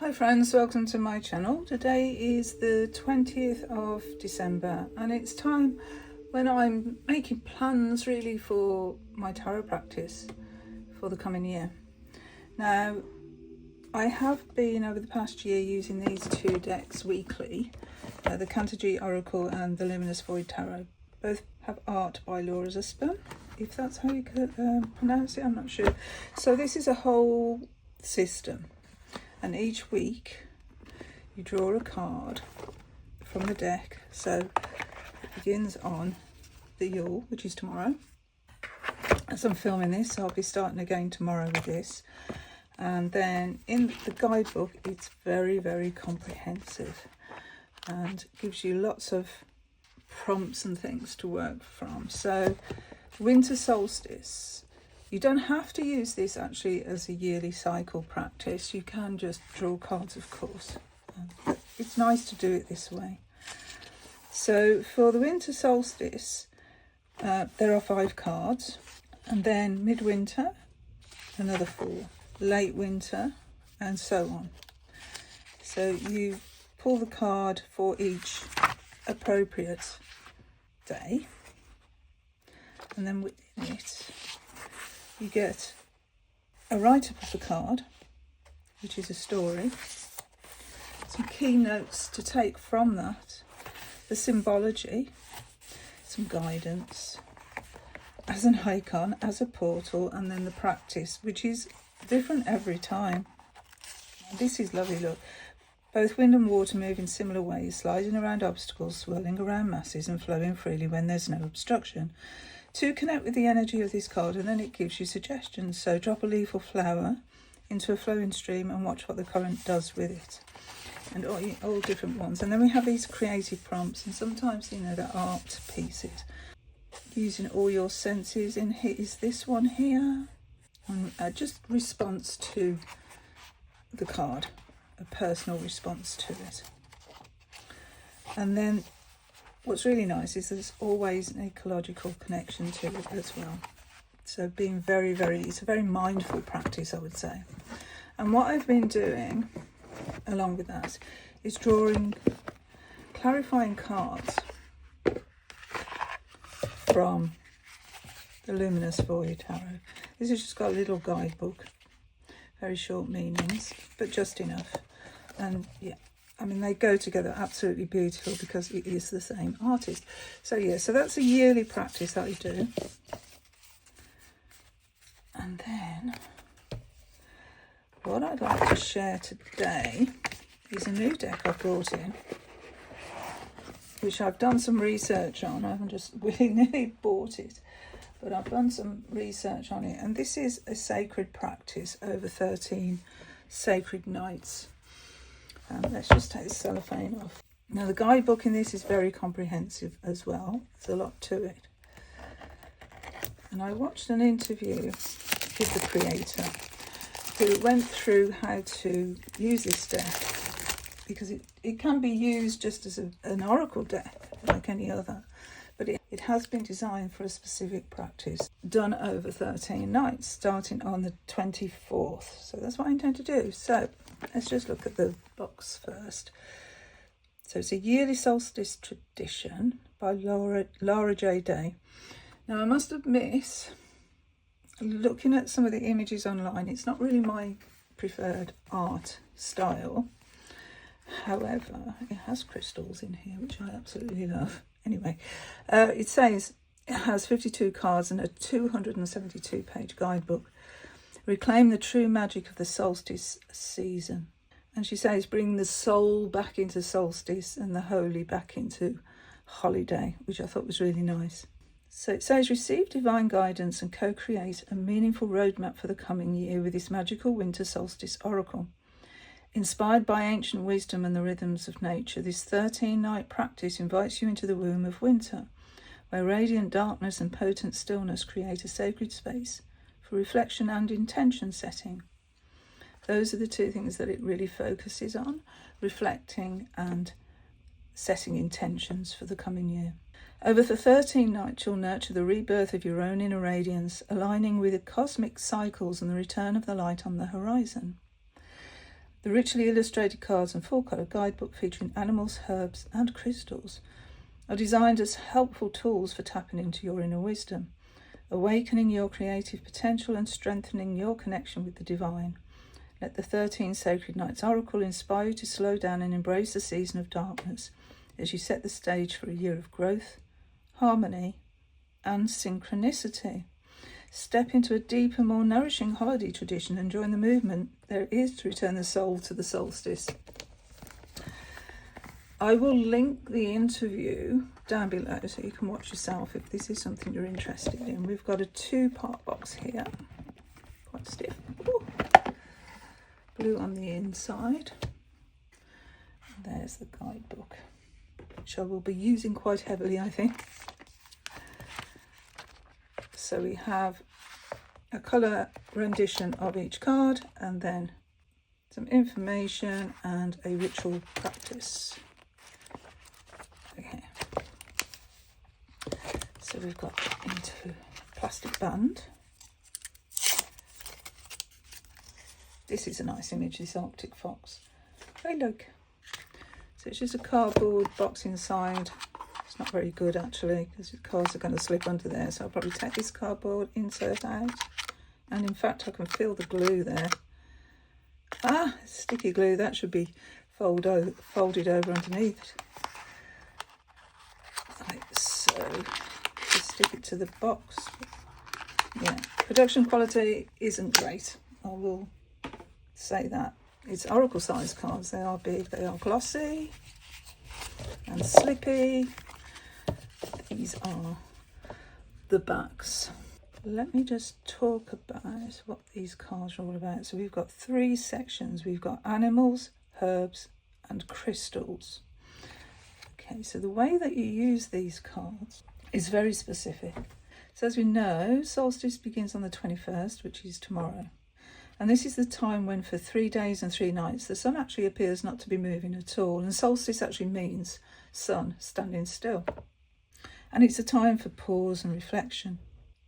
Hi friends, welcome to my channel. Today is the 20th of December and it's time when I'm making plans really for my tarot practice for the coming year. Now, I have been over the past year using these two decks weekly, the Cantigee Oracle and the Luminous Void Tarot. Both have art by Laura Zuspan, if that's how you could pronounce it, I'm not sure. So this is a whole system. And each week you draw a card from the deck. So it begins on the Yule, which is tomorrow. As I'm filming this, I'll be starting again tomorrow with this. And then in the guidebook, it's very, very comprehensive and gives you lots of prompts and things to work from. So winter solstice. You don't have to use this actually as a yearly cycle practice. You can just draw cards, of course. But it's nice to do it this way. So for the winter solstice, there are 5 cards. And then midwinter, another 4. Late winter, and so on. So you pull the card for each appropriate day. And then within it, you get a write-up of the card, which is a story, some key notes to take from that, the symbology, some guidance, as an icon, as a portal, and then the practice, which is different every time. This is lovely, look. Both wind and water move in similar ways, sliding around obstacles, swirling around masses, and flowing freely when there's no obstruction. To connect with the energy of this card, and then it gives you suggestions. So drop a leaf or flower into a flowing stream and watch what the current does with it. And all different ones. And then we have these creative prompts, and sometimes, you know, they're art pieces. Using all your senses. In here is this one here. And just response to the card, a personal response to it. And then what's really nice is there's always an ecological connection to it as well. So being it's a very mindful practice, I would say. And what I've been doing along with that is drawing clarifying cards from the Luminous Void Tarot. This has just got a little guidebook, very short meanings, but just enough. And yeah, I mean, they go together absolutely beautiful because it is the same artist. So yeah, so that's a yearly practice that I do. And then what I'd like to share today is a new deck I've brought in, which I've done some research on. I haven't just willy-nilly bought it, but I've done some research on it. And this is a sacred practice over 13 sacred nights. Let's just take the cellophane off. Now, the guidebook in this is very comprehensive as well. There's a lot to it. And I watched an interview with the creator who went through how to use this deck, because it can be used just as an oracle deck like any other, but it has been designed for a specific practice done over 13 nights starting on the 24th. So that's what I intend to do. So let's just look at the box first. So it's a yearly solstice tradition by Laura J. Day. Now, I must admit, looking at some of the images online, it's not really my preferred art style. However, it has crystals in here, which I absolutely love. Anyway, it says it has 52 cards and a 272-page guidebook. Reclaim the true magic of the solstice season. And she says, bring the soul back into solstice and the holy back into holiday, which I thought was really nice. So it says, receive divine guidance and co-create a meaningful roadmap for the coming year with this magical winter solstice oracle. Inspired by ancient wisdom and the rhythms of nature, this 13-night practice invites you into the womb of winter, where radiant darkness and potent stillness create a sacred space for reflection and intention setting. Those are the two things that it really focuses on, reflecting and setting intentions for the coming year. Over the 13 nights, you'll nurture the rebirth of your own inner radiance, aligning with the cosmic cycles and the return of the light on the horizon. The richly illustrated cards and full-colour guidebook featuring animals, herbs and crystals are designed as helpful tools for tapping into your inner wisdom, awakening your creative potential and strengthening your connection with the divine. Let the 13 Sacred Nights Oracle inspire you to slow down and embrace the season of darkness as you set the stage for a year of growth, harmony and synchronicity. Step into a deeper, more nourishing holiday tradition and join the movement there is to return the soul to the solstice. I will link the interview down below so you can watch yourself if this is something you're interested in. We've got a 2-part box here, quite stiff. Ooh. Blue on the inside. There's the guidebook, which I will be using quite heavily, I think. So we have a colour rendition of each card and then some information and a ritual practice. Okay. So we've got into plastic band. This is a nice image, this Arctic fox. Hey, look. So it's just a cardboard box inside. It's not very good actually because the cards are going to slip under there, so I'll probably take this cardboard insert out, and in fact I can feel the glue there. Sticky glue, that should be folded over underneath. Like so, just stick it to the box. Yeah, production quality isn't great, I will say that. It's Oracle size cards, they are big, they are glossy and slippy. These are the backs. Let me just talk about what these cards are all about. So we've got 3 sections. We've got animals, herbs and crystals. Okay, so the way that you use these cards is very specific. So as we know, solstice begins on the 21st, which is tomorrow. And this is the time when for 3 days and 3 nights, the sun actually appears not to be moving at all. And solstice actually means sun standing still. And it's a time for pause and reflection.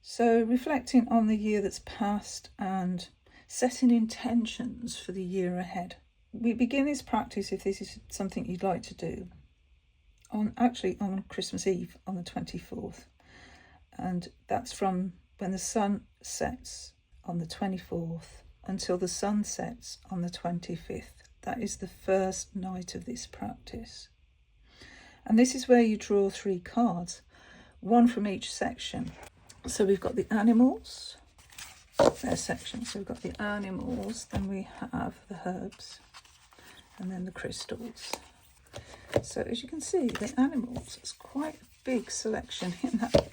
So reflecting on the year that's passed and setting intentions for the year ahead. We begin this practice, if this is something you'd like to do, on Christmas Eve on the 24th. And that's from when the sun sets on the 24th until the sun sets on the 25th. That is the first night of this practice. And this is where you draw 3 cards, 1 from each section. So we've got the animals, their section. So we've got the animals, then we have the herbs, and then the crystals. So as you can see, the animals, it's quite a big selection in that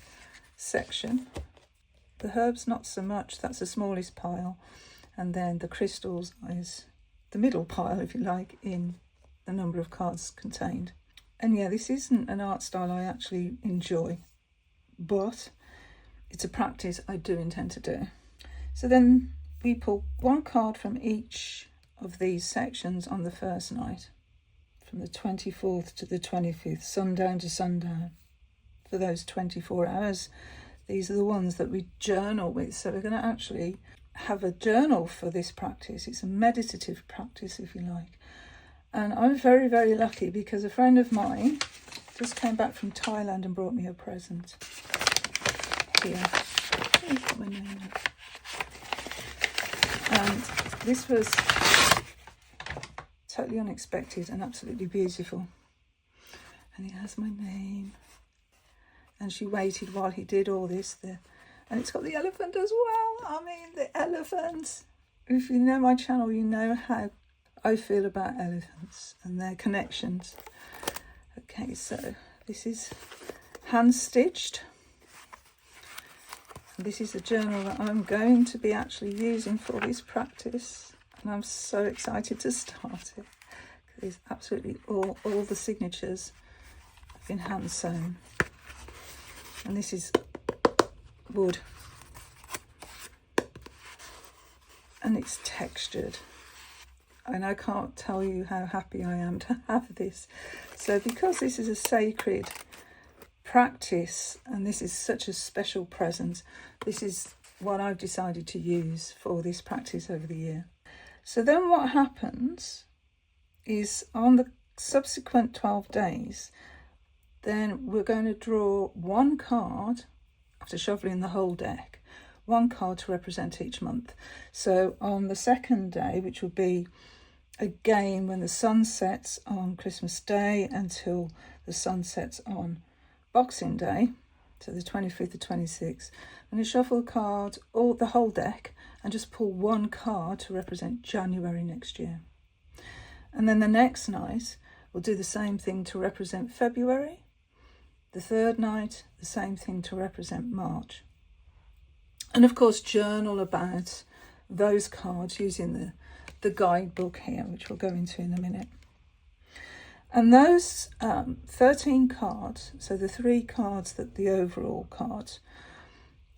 section. The herbs, not so much, that's the smallest pile. And then the crystals is the middle pile, if you like, in the number of cards contained. And yeah, this isn't an art style I actually enjoy, but it's a practice I do intend to do. So then we pull 1 card from each of these sections on the first night, from the 24th to the 25th, sundown to sundown, for those 24 hours. These are the ones that we journal with. So we're going to actually have a journal for this practice. It's a meditative practice, if you like. And I'm very, very lucky because a friend of mine just came back from Thailand and brought me a present. Here. Got my name on. And this was totally unexpected and absolutely beautiful. And it has my name. And she waited while he did all this. And it's got the elephant as well. I mean, the elephant. If you know my channel, you know how I feel about elephants and their connections. Okay, so this is hand stitched. This is a journal that I'm going to be actually using for this practice, and I'm so excited to start it. It's absolutely all the signatures have been hand sewn, and this is wood, and it's textured, and I can't tell you how happy I am to have this. So because this is a sacred practice and this is such a special present, this is what I've decided to use for this practice over the year. So then what happens is on the subsequent 12 days, then we're going to draw one card after shuffling the whole deck, one card to represent each month. So on the second day, which will be again when the sun sets on Christmas Day until the sun sets on Boxing Day, so the 25th to 26th, I'm going to shuffle the cards, the whole deck, and just pull one card to represent January next year. And then the next night, we'll do the same thing to represent February. The third night, the same thing to represent March. And of course, journal about those cards using the guidebook here, which we'll go into in a minute. And those 13 cards, so the 3 cards that the overall cards,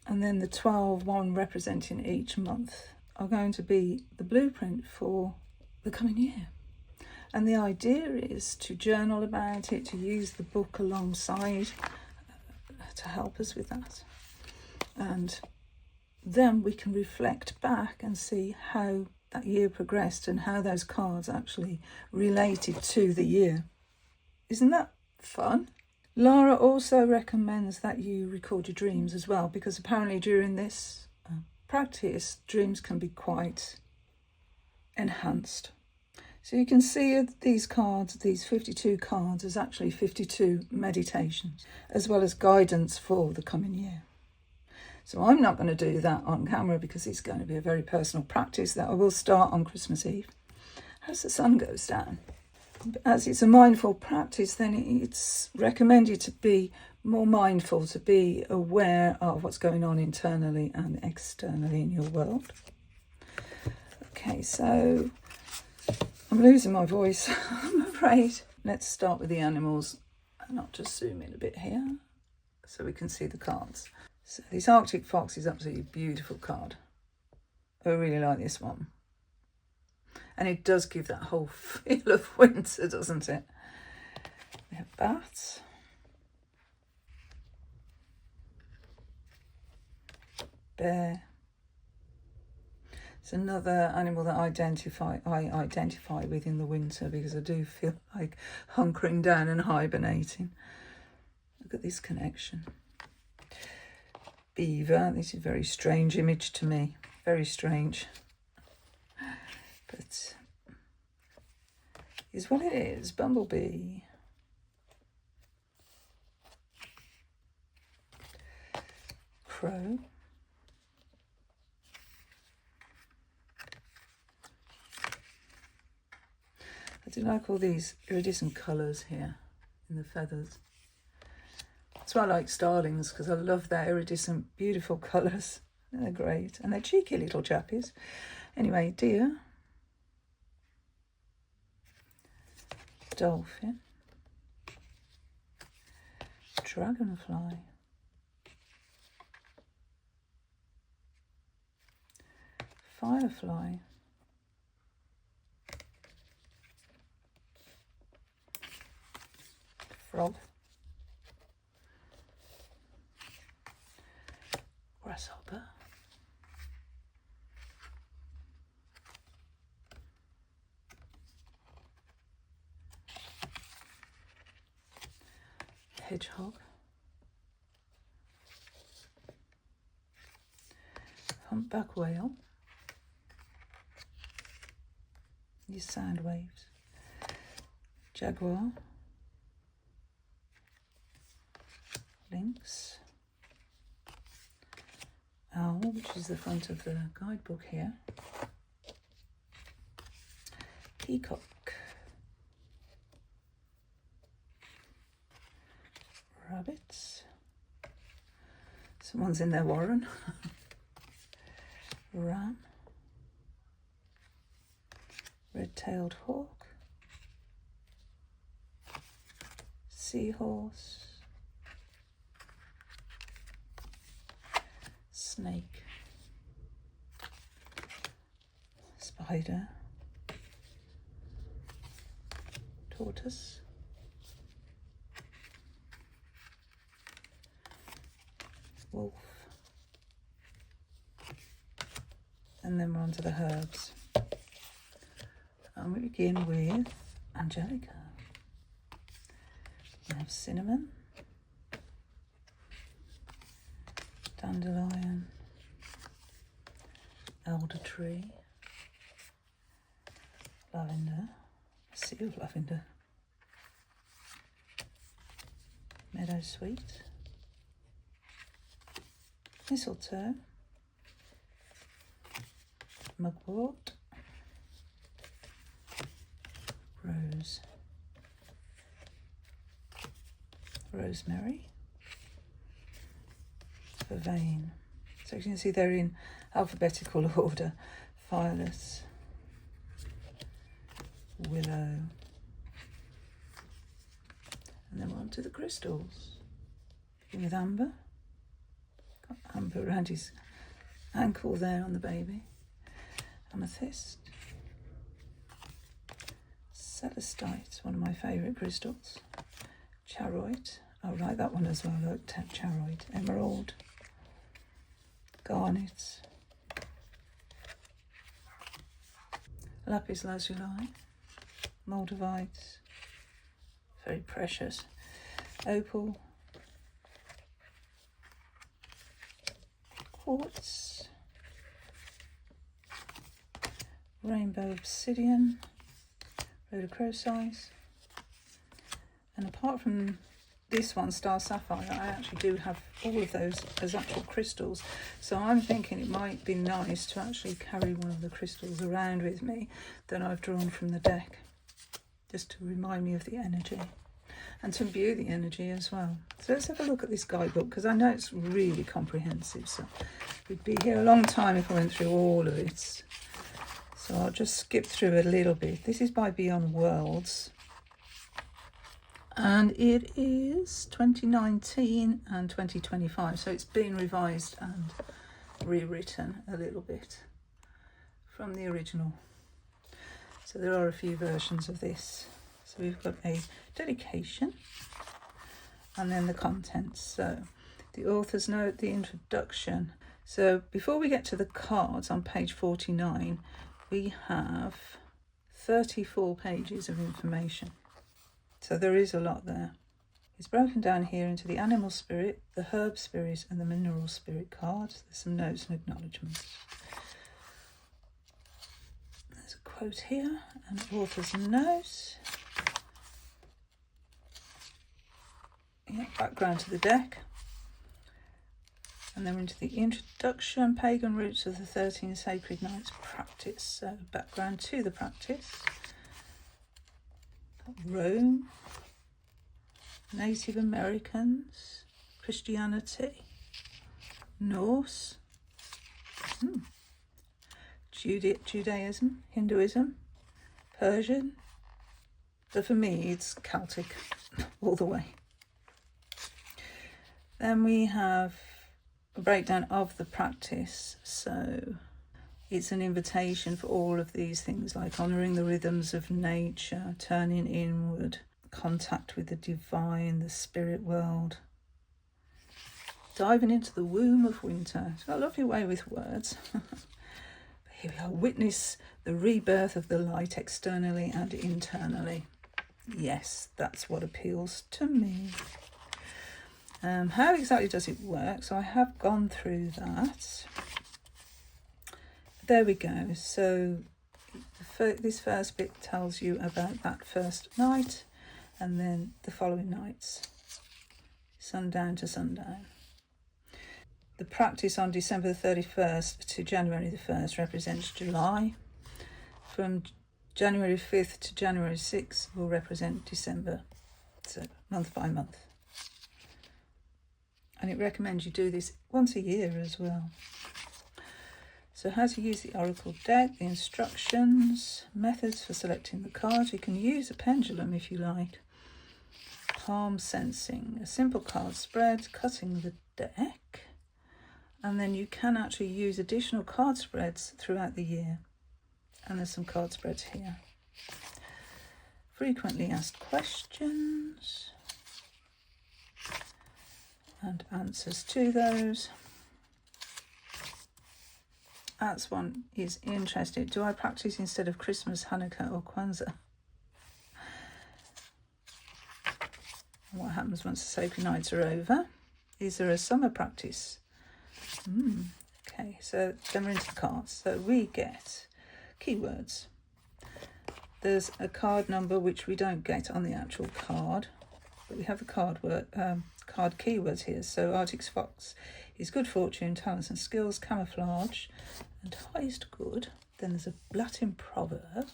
and then the 12, one representing each month, are going to be the blueprint for the coming year. And the idea is to journal about it, to use the book alongside to help us with that. And then we can reflect back and see how that year progressed and how those cards actually related to the year. Isn't that fun? Laura also recommends that you record your dreams as well, because apparently during this practice, dreams can be quite enhanced. So you can see these cards, these 52 cards, as actually 52 meditations, as well as guidance for the coming year. So I'm not going to do that on camera because it's going to be a very personal practice that I will start on Christmas Eve as the sun goes down. As it's a mindful practice, then it's recommended to be more mindful, to be aware of what's going on internally and externally in your world. Okay, so I'm losing my voice, I'm afraid. Let's start with the animals, and I'll just zoom in a bit here so we can see the cards. So this Arctic Fox is absolutely a beautiful card. I really like this one. And it does give that whole feel of winter, doesn't it? We have bats. Bear. It's another animal that I identify with in the winter, because I do feel like hunkering down and hibernating. Look at this connection. Beaver. This is a very strange image to me. Very strange. But is what it is. Bumblebee. Crow. I do like all these iridescent colours here in the feathers. That's why I like starlings, because I love their iridescent, beautiful colours. They're great. And they're cheeky little chappies. Anyway, deer. Dolphin. Dragonfly. Firefly. Frog. Grasshopper. Hedgehog. Humpback whale. These sound waves. Jaguar. Lynx. Owl, which is the front of the guidebook here. Peacock. Rabbits. Someone's in their warren. Ram. Red-tailed hawk. Seahorse. Snake. Spider. Tortoise. Wolf. And then we're on to the herbs. And we begin with Angelica. We have cinnamon, dandelion, elder tree, lavender, a sea of lavender, meadowsweet, mistletoe, mugwort, rose, rosemary, vervain. So you can see they're in alphabetical order. Violets, willow, and then we're on to the crystals. Begin with amber. Got amber around his ankle there on the baby. Amethyst, celestite, one of my favourite crystals. Charoite, I'll write that one as well. I looked at charoite. Emerald, garnet, lapis lazuli, moldavite, very precious, opal, quartz, rainbow obsidian, rhodochrosite. And apart from this one, star sapphire, I actually do have all of those as actual crystals. So I'm thinking it might be nice to actually carry one of the crystals around with me that I've drawn from the deck, just to remind me of the energy and to imbue the energy as well. So let's have a look at this guidebook, because I know it's really comprehensive. So we'd be here a long time if I went through all of it. So I'll just skip through a little bit. This is by Beyond Worlds. And it is 2019 and 2025, so it's been revised and rewritten a little bit from the original. So there are a few versions of this. So we've got a dedication and then the contents. So the author's note, the introduction. So before we get to the cards on page 49, we have 34 pages of information. So there is a lot there. It's broken down here into the animal spirit, the herb spirit, and the mineral spirit cards. There's some notes and acknowledgements. There's a quote here, an author's note. Yeah, background to the deck. And then into the introduction, pagan roots of the 13 sacred nights practice. So background to the practice. Rome, Native Americans, Christianity, Norse, Judaism, Hinduism, Persian, but for me it's Celtic all the way. Then we have a breakdown of the practice. So it's an invitation for all of these things, like honouring the rhythms of nature, turning inward, contact with the divine, the spirit world, diving into the womb of winter. It's got a lovely way with words. Here we are. Witness the rebirth of the light externally and internally. Yes, that's what appeals to me. How exactly does it work? So I have gone through that. There we go. So this first bit tells you about that first night, and then the following nights, sundown to sundown. The practice on December the 31st to January the 1st represents July. From January 5th to January 6th will represent December, so month by month. And it recommends you do this once a year as well. So how to use the Oracle deck, the instructions, methods for selecting the cards. You can use a pendulum if you like. Palm sensing, a simple card spread, cutting the deck. And then you can actually use additional card spreads throughout the year. And there's some card spreads here. Frequently asked questions and answers to those. That's one is interesting. Do I practice instead of Christmas, Hanukkah or Kwanzaa? What happens once the sacred nights are over? Is there a summer practice? Okay, so then we're into the cards. So we get keywords. There's a card number which we don't get on the actual card, but we have the card keywords here. So Arctic Fox is good fortune, talents and skills, camouflage, and highest good. Then there's a Latin proverb,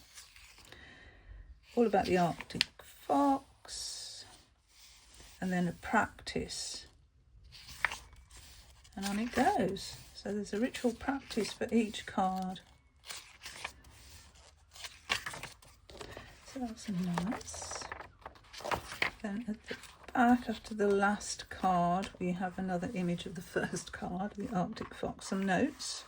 all about the Arctic fox, and then a practice. And on it goes. So there's a ritual practice for each card. So that's nice. Then at the back, after the last card, we have another image of the first card, the Arctic Fox, some notes.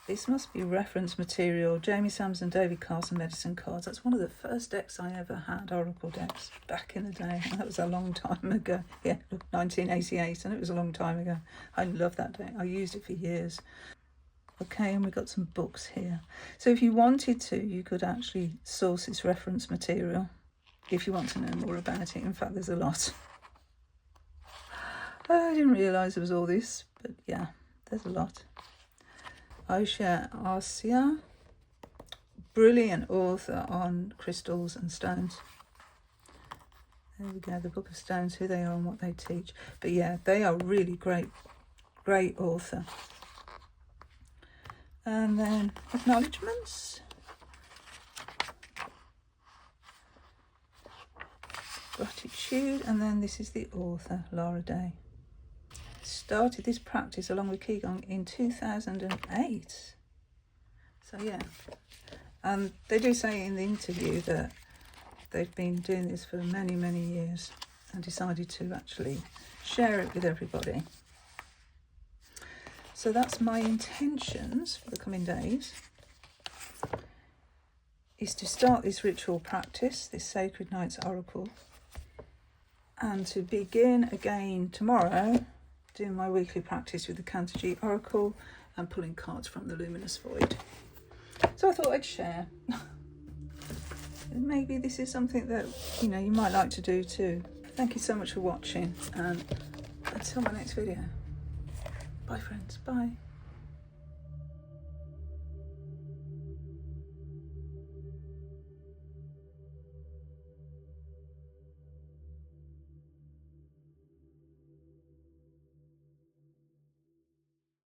This must be reference material, Jamie Samson, David Carson medicine cards. That's one of the first decks I ever had, Oracle decks, back in the day. That was a long time ago. Yeah, 1988, and it was a long time ago. I love that deck. I used it for years. Okay, and we've got some books here. So if you wanted to, you could actually source this reference material if you want to know more about it. In fact, there's a lot. I didn't realise there was all this, but yeah, there's a lot. Osha Arcia, brilliant author on crystals and stones. There we go, the Book of Stones, who they are and what they teach. But yeah, they are really great author. And then acknowledgements. Gratitude, and then this is the author, Laura Day. Started this practice along with Qigong in 2008. So yeah, and they do say in the interview that they've been doing this for many, many years and decided to actually share it with everybody. So that's my intentions for the coming days, is to start this ritual practice, this Sacred Nights Oracle, and to begin again tomorrow doing my weekly practice with the Cantigee Oracle and pulling cards from the Luminous Void. So I thought I'd share. Maybe this is something that, you know, you might like to do too. Thank you so much for watching, and until my next video. Bye friends, bye.